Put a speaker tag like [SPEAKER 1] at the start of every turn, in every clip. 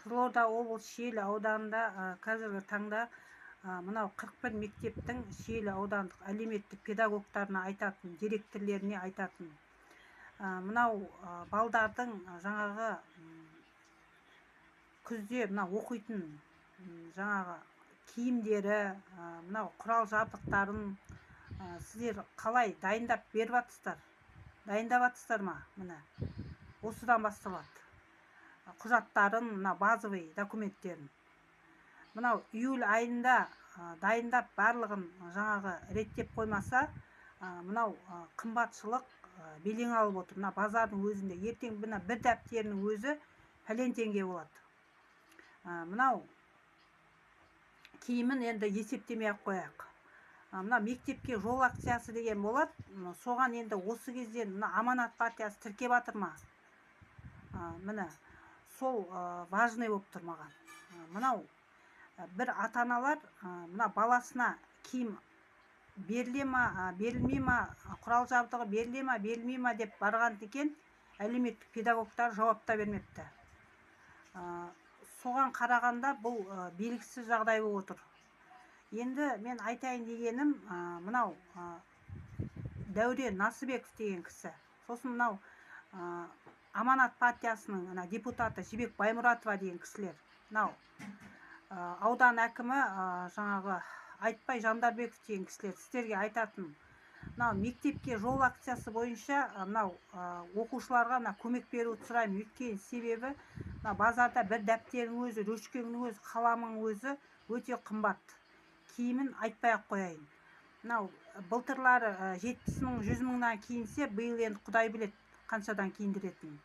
[SPEAKER 1] Қызылорда облысы Шиелі ауданында қазіргі таңда мынау 41 мектептің Шиелі аудандық әлеуметтік педагогтарына айтатын, директорлеріне айтатын. Мынау балдардың жаңағы күзде мынау оқитын жаңағы киімдері, мынау құрал жабдықтарын сіздер қалай дайындап беріп жатсыздар? Дайындап жатсыздар ма? Міне осыдан басталады. Құжаттарын, мына базовый документтерін. Мынау июль айында дайындап барлығын жаңағы реттеп қоймаса, мынау қымбатшылық белең алып отыр. Мына базардың өзінде ертең мына бір дәптерінің өзі пәлен теңге болады. Мынау киімін енді есептемей ақ қояйық. Мына мектепке жол акциясы деген болады. Соған енді осы кезден мына Аманат партиясы тіркеп жатыр ма? Міне сол важный болып тұр маған. Мынау бір ата-аналар мына баласына киім беріле ма, берілмей ма, құрал жабдығы беріле ма, берілмей ма деп барған екен, әлеуметтік педагогтар жауап та бермепті. Соған қарағанда бұл белгісіз жағдай болып отыр. Енді мен айтайын дегенім, мынау Дәурен Насыбеков деген кісі, сосын мынау Аманат партиясының депутаты Жібек Баймұратова деген кісілер, мынау аудан әкімі жаңағы Айтбай Жандарбеков деген кісілер сіздерге айтатын. Мынау мектепке жол акциясы бойынша мынау оқушыларға көмек беруді сұраймын. Өйткені себебі базарда бір дәптердің өзі, ручканың өзі, қаламың өзі өте қымбат. Киімін айтпай ақ қояйын. Мынау былтырлары 70 мың, 100 мыңнан киінсе, биыл енді құдай біледі қаншадан киіндіретін.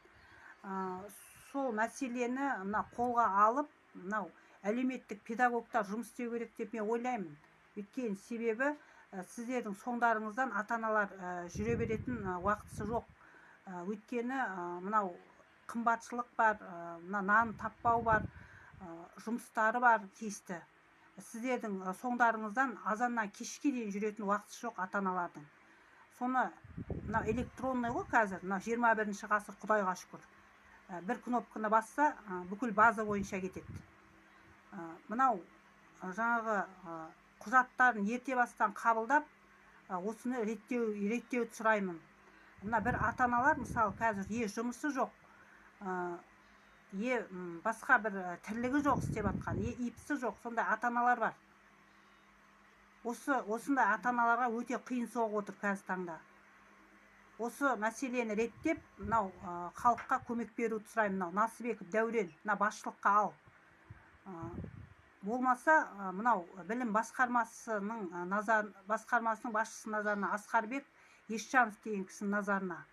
[SPEAKER 1] Сол мәселені қолға алып, мынау әлеуметтік педагогтар жұмыс істеу керек деп мен ойлаймын. Өйткені себебі сіздердің соңдарыңыздан ата-аналар жүре беретін уақытысы жоқ. Өйткені мынау қымбатшылық бар, нан таппау бар, жұмыстары бар тиісті. Сіздердің соңдарыңыздан азаннан кешке дейін жүретін уақытысы жоқ ата-аналардың. Соны электронный ғой қазір, 21-ші ғасыр, құдайға шүкір. Бір кнопканы басса, бүкіл база бойынша кетеді. Мынау жаңағы құжаттарын ерте бастан қабылдап, осыны реттеуді сұраймын. Мына бір ата-аналар, мысалы, қазір жұмысы жоқ, басқа бір тірлігі жоқ істеп жатқан, ипсі жоқ, сондай ата-аналар бар. Осындай ата-аналарға өте қиын соғып отыр қазір таңда. Осы мәселені реттеп, мынау халыққа көмек беруді сұраймын. Мынау Насыбеков Дәурен, мына басшылыққа ал. Болмаса, мынау білім басқармасының басшысының назарына Асқарбек Есжанов деген кісінің назарына.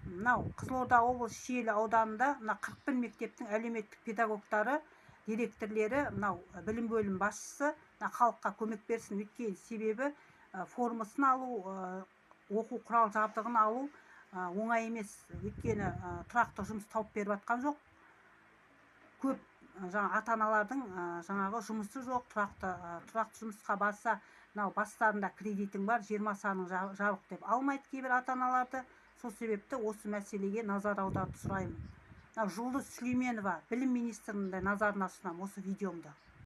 [SPEAKER 1] Мынау Қызылорда облысы Шиелі ауданында 41 мектептің әлеуметтік педагогтары, директорлері, мынау білім бөлім басшысы халыққа көмек берсін. Өйткені себебі формасын алу, оқу құрал жабдығын алу оңай емес. Өйткені тұрақты жұмыс тауып беріп жатқан жоқ. Көп ата-аналардың жаңағы жұмысы жоқ, тұрақты жұмысқа барса, бастарында кредитің бар, 20 саның жабық деп алмайды кейбір ата-аналарды. Сол себепті осы мәселеге назар аударды сұраймын. Жұлдыз Сүлейменова білім министрінің назарына ұсынамын осы видеомды.